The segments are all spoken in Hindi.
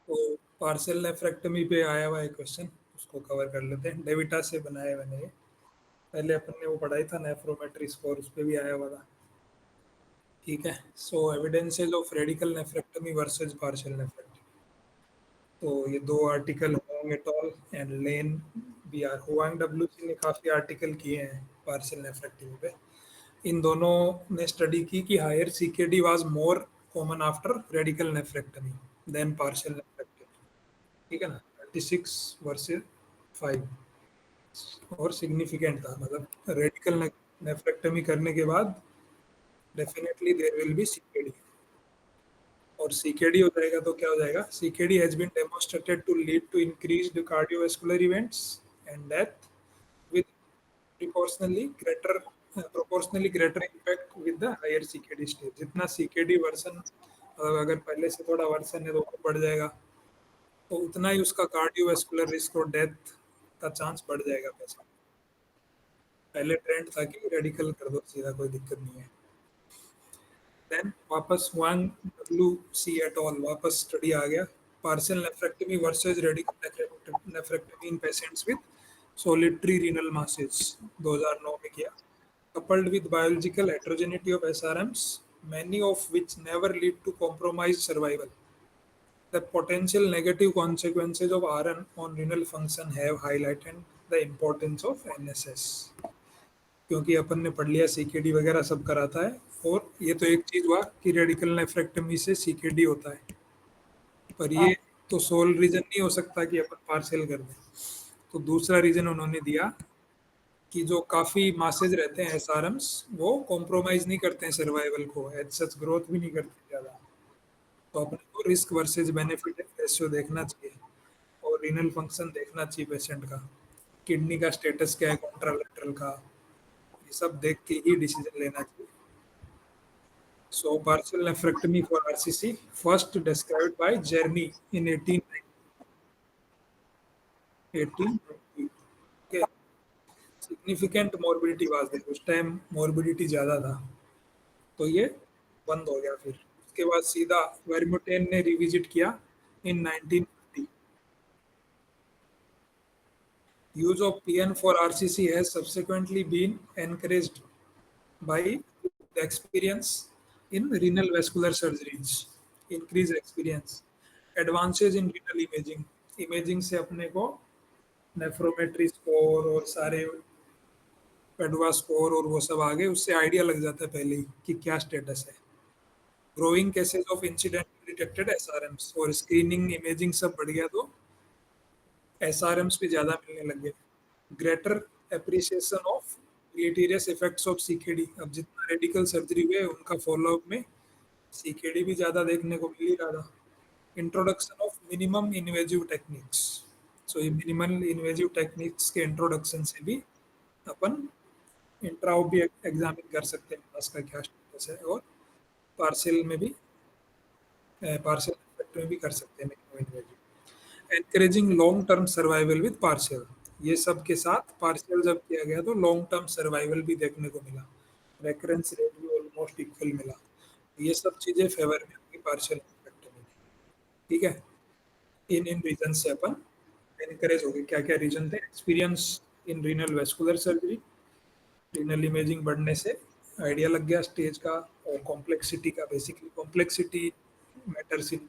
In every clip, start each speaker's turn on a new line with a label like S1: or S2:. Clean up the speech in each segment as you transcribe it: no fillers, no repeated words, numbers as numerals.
S1: तो पार्शियल नेफ्रेक्टमी पे आया हुआ है क्वेश्चन, उसको कवर कर लेते हैं। डेविटा से बनाया है मैंने ये। पहले अपन ने वो पढ़ाई था नेफ्रोमेट्री स्कोर, उस पे भी आया हुआ था। ठीक है। So evidences of radical nephrectomy versus partial nephrectomy. तो ये दो article Hong et al and Lane B R Huang W C ने काफ़ी आर्टिकल किए हैं पार्शियल नेफ्रेक्टमी पे। इन दोनों ने स्टडी की कि higher CKD was more common after radical nephrectomy than partial nephrectomy. ठीक है ना। 36 वर्सेस 5 और सिग्निफिकेंट था, मतलब रेडिकल नेफ्रेक्टमी करने के बाद definitely there will be CKD. और सीकेडी हो जाएगा तो क्या हो जाएगा, CKD has been demonstrated to lead to increased cardiovascular events and death with proportionally greater impact with the higher CKD stage। जितना CKD वर्सन, अगर पहले से थोड़ा वर्सन है तो और बढ़ जाएगा, तो उतना ही उसका कार्डियोवास्कुलर रिस्क और डेथ का चांस बढ़ जाएगा पेशेंट। पहले ट्रेंड था कि रेडिकल कर दो सीधा, कोई दिक्कत नहीं है। देन वापस वांग डब्ल्यू सी एट ऑल वापस स्टडी आ गया, partial nephrectomy versus radical nephrectomy in patients with solitary renal masses, 2009 में किया। Coupled with biological heterogeneity of SRMs, many of which never lead to compromised survival. The potential negative consequences of RN on renal function have highlighted the importance of NSS। क्योंकि अपन ने पढ़ लिया सीकेडी वगैरह सब कराता है, और ये तो एक चीज हुआ कि रेडिकल नेफ्रेक्टमी से सीकेडी होता है, पर ये तो सोल रीजन नहीं हो सकता कि अपन पार्शियल कर दें। तो दूसरा रीजन उन्होंने दिया कि जो काफ़ी मासेज रहते हैं एसआरएम्स, वो कॉम्प्रोमाइज़ नहीं करते हैं सर्वाइवल को, एज सच ग्रोथ भी नहीं करते ज़्यादा। तो अपने को रिस्क वर्सेज बेनिफिट रेशियो देखना चाहिए, और रीनल फंक्शन देखना चाहिए पेशेंट का, किडनी का स्टेटस क्या है, कॉन्ट्रालेटरल का, ये सब देख के ही डिसीजन लेना चाहिए। So partial nephrectomy for RCC first described by Czerny in 1890। Significant morbidity was there, उस टाइम मोर्बिडिटी ज़्यादा था, तो ये बंद हो गया। फिर उसके बाद सीधा वेरमुटेन ने रिविजिट किया in 1950। Use of PN for RCC has subsequently been encouraged by the experience in renal vascular surgeries, increase experience, advances in renal imaging। Imaging से अपने को नेफ्रोमेट्री स्कोर और सारे पेडवा स्कोर और वो सब आगे उससे आइडिया लग जाता है पहले ही कि क्या स्टेटस है। Growing cases of incident detected SRMs, और स्क्रीनिंग इमेजिंग सब बढ़ गया तो एसआरएम्स भी ज़्यादा मिलने लग गए। Greater appreciation of deleterious effects of CKD, अब जितना रेडिकल सर्जरी हुए उनका फॉलोअप में सीकेडी भी ज़्यादा देखने को मिल ही रहा था। Introduction of minimum invasive techniques, so ये मिनिमल इन्वेजिव टेक्निक्स के इंट्रोडक्शन से भी अपन इंट्राओ भी एग्जामिन कर सकते हैं उसका क्या स्टेटस है, और पार्शियल में भी, पार्शियल एस्पेक्ट में भी कर सकते हैं minimum invasive. Encouraging long term survival with partial, ये सब के साथ पार्शियल जब किया गया तो लॉन्ग टर्म सर्वाइवल भी देखने को मिला, रेकरेंस रेट भी ऑलमोस्ट इक्वल मिला। ये सब चीज़ें फेवर में होगी पार्शियल एस्पेक्ट में। ठीक है। इन इन रीजन से अपन एनकरेज हो गए। क्या क्या रीजन थे, experience in renal vascular surgery, renal imaging बढ़ने से आइडिया लग गया स्टेज का, और कॉम्प्लेक्सिटी का, बेसिकली कॉम्प्लेक्सिटी मैटर्स इन,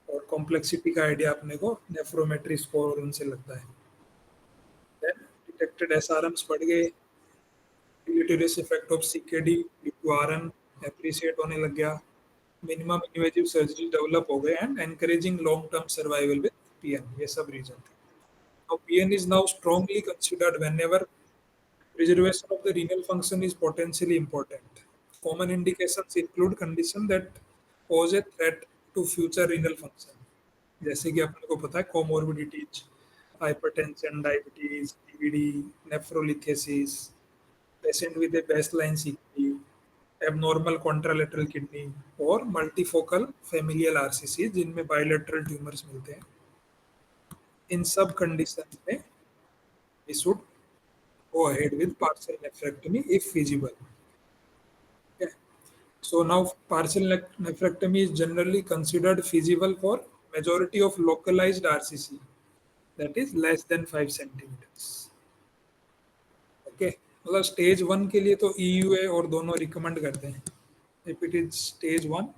S1: और कॉम्प्लेक्सिटी का आइडिया अपने को नेफ्रोमेट्री स्कोर और उनसे लगता है। देन डिटेक्टेड एसआरएम्स बढ़ गए, deleterious effect of CKD due to RN appreciate होने लग गया, मिनिमम इन्वेजिव सर्जरी डेवलप हो गए, and encouraging long term survival with PN, ये सब रीजन थे। Now PN is now strongly considered whenever preservation of the renal function is potentially important. Common indications include condition that pose a threat to future renal function, जैसे कि अपने को पता है comorbidities, hypertension, diabetes, DVD, nephrolithiasis, patient with a baseline CKD, abnormal contralateral kidney, और मल्टीफोकल फेमिलियल आरसीसी जिनमें बायलेटरल ट्यूमर्स मिलते हैं। इन सब कंडीशन में we should go ahead with partial nephrectomy if feasible। Okay. So now partial nephrectomy is generally considered feasible for majority of localized RCC, that is less than 5 centimeters. Okay, मतलब स्टेज वन के लिए तो ईयूए और दोनों रिकमेंड करते हैं. If it is stage one,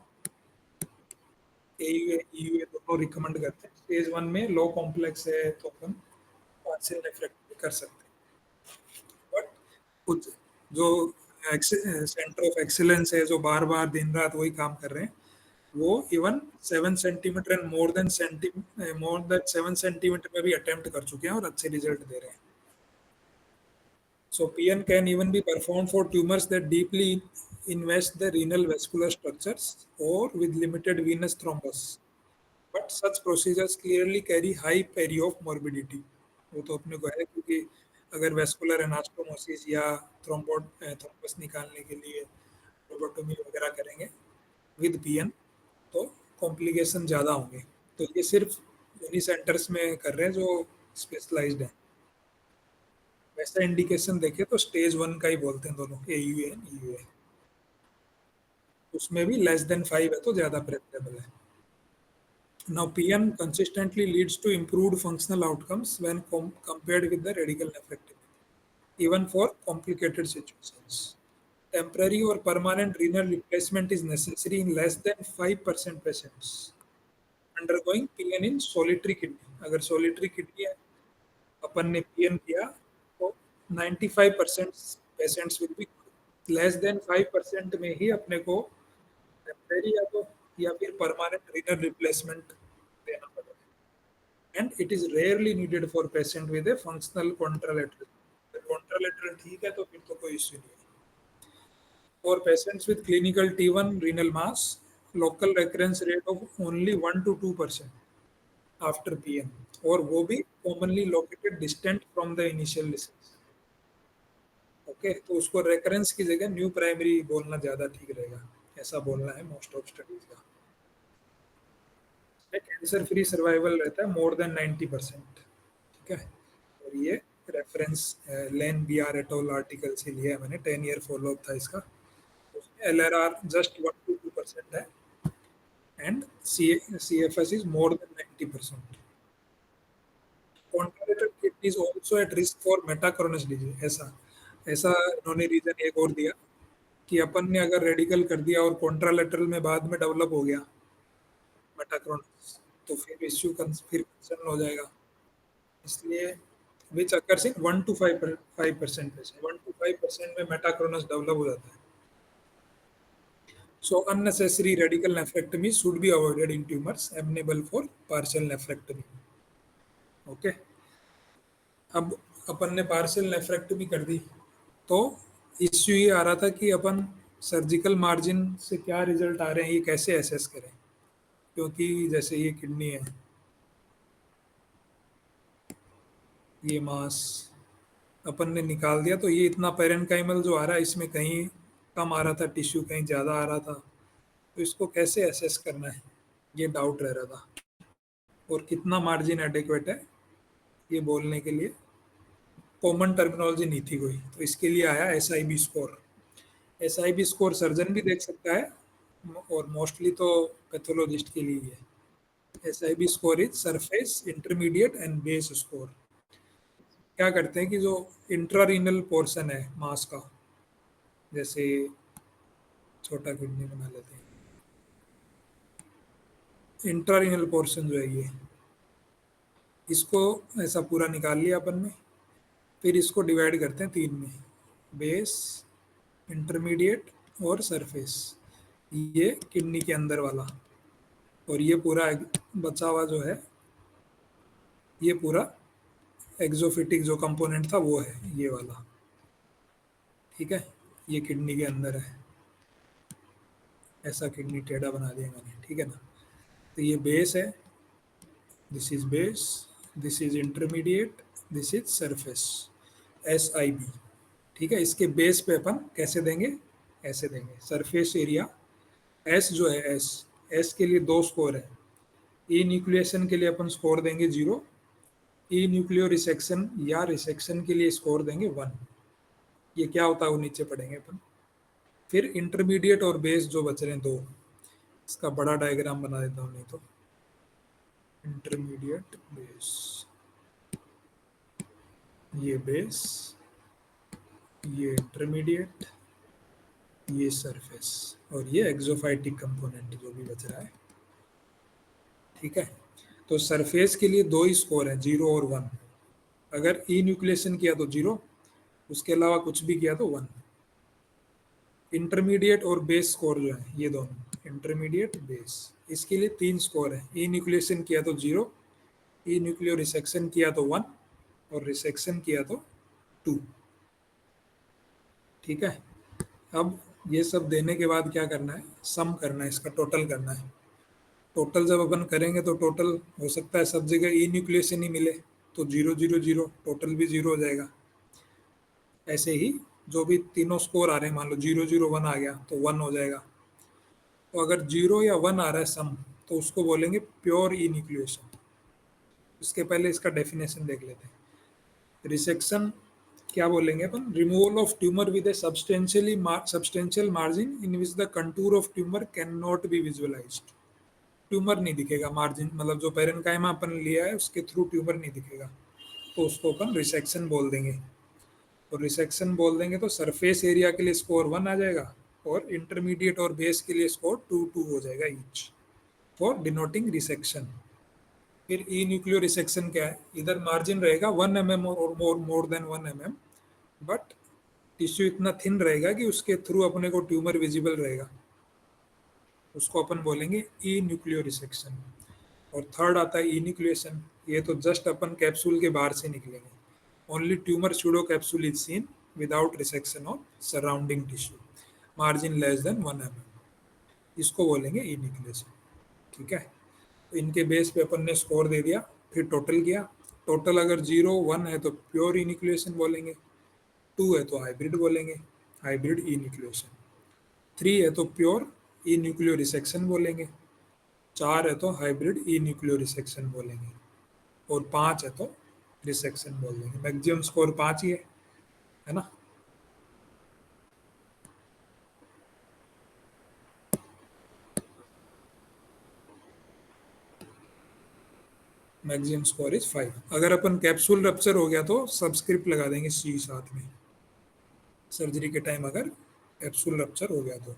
S1: AUA EUA दोनों रिकमेंड करते हैं. स्टेज वन में लो कॉम्प्लेक्स है तो अपन पार्शियल नेफ्रेक्टमी कर सकते हैं. बट कुछ जो सेंटर ऑफ एक्सीलेंस है, जो बार बार दिन रात वही काम कर रहे हैं, वो even 7 centimetre and more than 7 centimetre में भी अटेम्प्ट कर चुके हैं और अच्छे रिजल्ट दे रहे हैं. So PN can even be performed for tumors that deeply invest the renal vascular structures or with limited venous thrombus. But such procedures clearly carry high peri of morbidity. वो तो अपने को है, क्योंकि अगर वेस्कुलर एनास्टोमोसिस या थ्रोम्बस निकालने के लिए लोबोटोमी वगैरह करेंगे विद पीएन तो कॉम्प्लिकेशन ज़्यादा होंगे. तो ये सिर्फ उन्हीं सेंटर्स में कर रहे हैं जो स्पेशलाइज्ड हैं. वैसा इंडिकेशन देखे तो स्टेज वन का ही बोलते हैं दोनों, ए यू एन यू ए. उसमें भी लेस देन 5 है तो ज़्यादा प्रेफरेबल है. Now PN consistently leads to improved functional outcomes when compared with the radical nephrectomy even for complicated situations. Temporary और permanent renal replacement is necessary in less than 5% patients undergoing PN in solitary kidney. अगर सोलिटरी किडनी है, अपन ने पीएन किया तो 95% patients will be. Less than 5% में ही अपने को टेम्परेरी या फिर परमानेंट रीनल रिप्लेसमेंट देना पड़ेगा. And it is rarely needed for patient with A functional contralateral. Contralateral ठीक है तो फिर तो कोई इश्यू नहीं है. For patients with clinical T1 renal mass, local recurrence rate of only 1 to 2% after PN, और वो भी commonly located distant from the initial disease. Okay, तो उसको रेकरेंस की जगह न्यू प्राइमरी बोलना ज़्यादा ठीक रहेगा. ऐसा बोलना है मोस्ट ऑफ स्टडीज का. कैंसर फ्री सर्वाइवल रहता है मोर देन 90%. ठीक है, और ये reference Lane B R et al article से लिया है मैंने. 10 ईयर फॉलोअप था इसका. LRR जस्ट 1 to 2% है and CFS is more than 90%. Contralateral kidney is also at risk for metachronous disease. ऐसा इन्होंने रीजन एक और दिया कि अपन ने अगर रेडिकल कर दिया और कॉन्ट्रालेटरल में बाद में डेवलप हो गया मेटाक्रोनस, तो फिर इश्यू फिर कंसर्न हो जाएगा. इसलिए which occurs in 1 to 5% patient. 1 to 5% में मेटाक्रोनस डेवलप हो जाता है. So unnecessary radical nephrectomy should be avoided in tumors amenable for partial nephrectomy. Okay. अब अपन ने पार्शियल नेफ्रेक्टमी कर दी तो इश्यू ये आ रहा था कि अपन सर्जिकल मार्जिन से क्या रिजल्ट आ रहे हैं, ये कैसे एसेस करें. क्योंकि जैसे ये किडनी है, ये मास अपन ने निकाल दिया तो ये इतना पेरेन्काइमल जो आ रहा है, इसमें कहीं कम आ रहा था टिश्यू, कहीं ज़्यादा आ रहा था. तो इसको कैसे एसेस करना है, ये डाउट रह रहा था. और कितना मार्जिन एडिक्वेट है ये बोलने के लिए कॉमन टर्मिनोलॉजी नहीं थी कोई. तो इसके लिए आया SIB score. SIB score surgeon भी देख सकता है और मोस्टली तो पैथोलॉजिस्ट के लिए है. SIB score is surface intermediate and base score. क्या करते हैं कि जो इंट्रारीनल पोर्शन है मास का, जैसे छोटा किडनी बना लेते हैं, इंट्रारीनल पोर्शन जो है ये, इसको ऐसा पूरा निकाल लिया अपन ने. फिर इसको डिवाइड करते हैं 3 में, बेस, इंटरमीडिएट और सरफेस. ये किडनी के अंदर वाला, और ये पूरा बचा हुआ जो है, ये पूरा एक्सोफिटिक जो कंपोनेंट था वो है ये वाला. ठीक है, ये किडनी के अंदर है. ऐसा किडनी टेढ़ा बना दिया मैंने. ठीक है ना. तो ये बेस है, this is base, this is intermediate, this is surface, SIB. ठीक है, इसके बेस पे अपन कैसे देंगे, ऐसे देंगे. सरफेस एरिया S जो है, S के लिए 2 स्कोर है. ई न्यूक्लिएशन के लिए अपन स्कोर देंगे 0, ई न्यूक्लियो रिसेक्शन या रिसेक्शन के लिए स्कोर देंगे 1. ये क्या होता है वो नीचे पढ़ेंगे अपन. फिर इंटरमीडिएट और बेस जो बच रहे हैं दो, इसका बड़ा डायग्राम बना देता हूँ नहीं तो। इंटरमीडिएट बेस, ये बेस, ये इंटरमीडिएट, ये सरफेस, और ये एक्सोफाइटिक कंपोनेंट जो भी बच रहा है। ठीक है, तो सरफेस के लिए दो ही स्कोर है, 0 और 1। अगर ई न्यूक्लिएशन किया तो 0, उसके अलावा कुछ भी किया तो 1। इंटरमीडिएट और बेस स्कोर जो है ये दोनों, इंटरमीडिएट बेस, इसके लिए 3 स्कोर है। ई न्यूक्लिएशन किया तो 0, ई न्यूक्लियो रिसेक्शन किया तो 1, और रिसेक्शन किया तो 2। ठीक है, अब ये सब देने के बाद क्या करना है, सम करना है, इसका टोटल करना है। टोटल जब अपन करेंगे तो टोटल हो सकता है सब जगह ई न्यूक्लिएशन ही मिले, तो 0 0 0, टोटल भी 0 हो जाएगा। ऐसे ही जो भी तीनों स्कोर आ रहे हैं, मान लो 0 0 1 आ गया तो 1 हो जाएगा। तो अगर 0 या 1 आ रहा है सम, तो उसको बोलेंगे प्योर ई न्यूक्लिएशन। इसके पहले इसका डेफिनेशन देख लेते हैं। रिसेक्शन क्या बोलेंगे अपन, removal of tumor with a substantial margin in which the contour of tumor can not be visualized. Tumor नहीं दिखेगा, मार्जिन मतलब जो पेरेन्काइमा अपन लिया है उसके थ्रू ट्यूमर नहीं दिखेगा, तो उसको अपन रिसेक्शन बोल देंगे। और रिसेक्शन बोल देंगे तो सरफेस एरिया के लिए स्कोर 1 आ जाएगा, और इंटरमीडिएट और बेस के लिए स्कोर 2 2 हो जाएगा ईच, फॉर डिनोटिंग रिसेक्शन। फिर ई न्यूक्लियो रिसेक्शन क्या है, इधर मार्जिन रहेगा 1 mm और more than 1 mm, but tissue इतना थिन रहेगा कि उसके थ्रू अपने को ट्यूमर विजिबल रहेगा, उसको अपन बोलेंगे ई न्यूक्लियो रिसेक्शन। और थर्ड आता है ई न्यूक्लिएशन, ये तो जस्ट अपन कैप्सूल के बाहर से निकलेंगे, only tumour pseudo capsule is seen without resection of surrounding tissue, margin less than 1 mm, इसको बोलेंगे ई न्यूक्लिएशन। ठीक है, तो इनके बेस पे अपन ने स्कोर दे दिया, फिर टोटल किया। टोटल अगर 0 1 है तो प्योर ई न्यूक्लिएशन बोलेंगे, 2 है तो हाइब्रिड बोलेंगे, हाइब्रिड ई न्यूक्लिएशन, 3 है तो प्योर ई न्यूक्लियो रिसेक्शन बोलेंगे, 4 है तो हाइब्रिड ई न्यूक्लियो रिसेक्शन बोलेंगे, और 5 है तो रिसेक्शन बोल देंगे। मैक्सिमम स्कोर 5 ही है ना। Maximum score is 5। अगर अपन कैप्सूल रप्चर हो गया तो सबस्क्रिप्ट लगा देंगे सी साथ में, सर्जरी के टाइम अगर कैप्सूल रप्चर हो गया तो।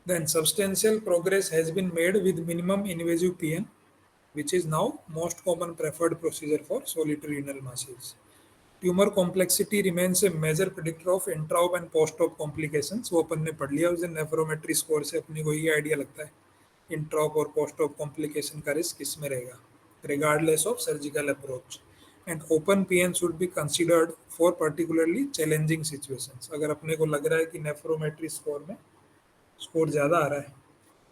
S1: Then substantial progress has been made with minimum invasive PN, which is now most common preferred procedure for solitary renal masses. Tumor complexity remains a major predictor of intraop and post op complications. वो अपन ने पढ़ लिया उस दिन, नेफ्रोमेट्री स्कोर से अपने को ये आइडिया लगता है इंट्राऑप और पोस्ट ऑप कॉम्प्लिकेशन का रिस्क किस में रहेगा, regardless of surgical approach. And open PN should be considered for particularly challenging situations. अगर अपने को लग रहा है कि नेफ्रोमेट्री स्कोर में स्कोर ज़्यादा आ रहा है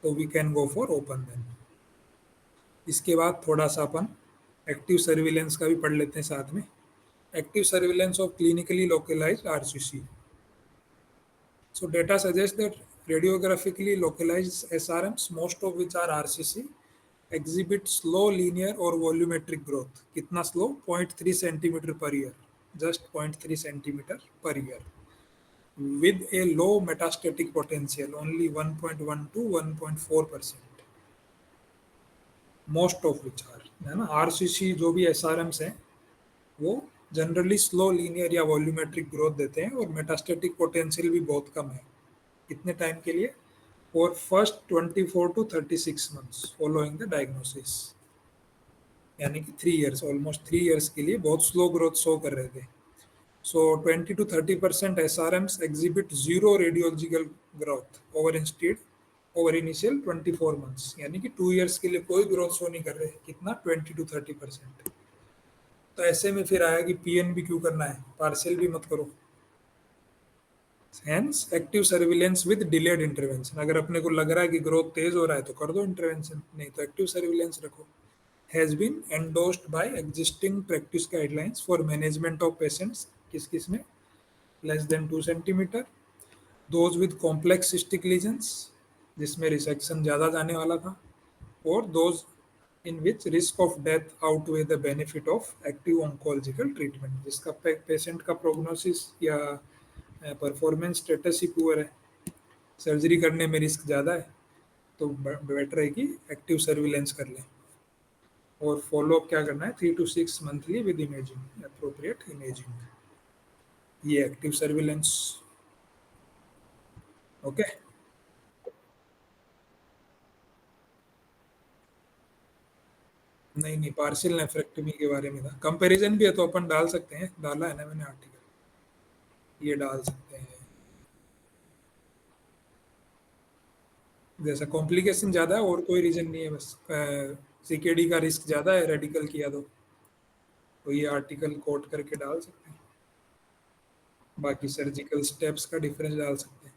S1: तो we can go for open then. इसके बाद थोड़ा सा अपन एक्टिव सर्विलेंस का भी पढ़ लेते हैं साथ में। Active surveillance of clinically localised RCC. So data suggests that radiographically localized SRMs, most of which are RCC, exhibit slow linear or volumetric growth. कितना slow? 0.3 centimeter per year, just 0.3 centimeter per year, with a low metastatic potential, only 1.1 to 1.4%. Most of which are, है ना, RCC जो भी SRMs हैं वो जनरली स्लो लीनियर या वॉल्यूमेट्रिक ग्रोथ देते हैं, और मेटास्टेटिक पोटेंशियल भी बहुत कम है। कितने टाइम के लिए? For first 24 to 36 months following the diagnosis, यानी कि 3 इयर्स, ऑलमोस्ट 3 इयर्स के लिए बहुत स्लो ग्रोथ शो कर रहे थे। सो 20 to 30% SRMs exhibit zero radiological growth over instead over initial 24 months, यानी कि 2 इयर्स के लिए कोई ग्रोथ शो नहीं कर रहे। कितना? 20 to 30%। तो ऐसे में फिर आया कि पीएन भी क्यों करना है, पार्शियल भी मत करो। Hence active surveillance with delayed intervention. अगर अपने को लग रहा है कि ग्रोथ तेज हो रहा है तो कर दो इंटरवेंशन, नहीं तो एक्टिव सर्विलेंस रखो। Has been endorsed by existing practice guidelines for management of patients, किस किस में? Less than 2 centimeter, those with complex cystic lesions जिसमें रिसेक्शन ज़्यादा जाने वाला था, और those in which risk of death outweigh the benefit of active oncological treatment, जिसका पेशेंट का प्रोग्नोसिस या परफॉर्मेंस स्टेटस ही पुअर है, सर्जरी करने में रिस्क ज़्यादा है, तो बेटर है कि एक्टिव सर्विलेंस कर लें। और फॉलोअप क्या करना है, 3 to 6 monthly with imaging, appropriate imaging, ये एक्टिव सर्विलेंस। ओके। नहीं नहीं, पार्शियल नेफ्रेक्टमी के बारे में था, कंपैरिजन भी है तो अपन डाल सकते हैं, डाला है ना मैंने आर्टिकल, ये डाल सकते हैं। जैसा कॉम्प्लिकेशन ज़्यादा है और कोई रीजन नहीं है, बस सीकेडी का रिस्क ज़्यादा है रेडिकल किया तो ये आर्टिकल कोट करके डाल सकते हैं, बाकी सर्जिकल स्टेप्स का डिफरेंस डाल सकते हैं।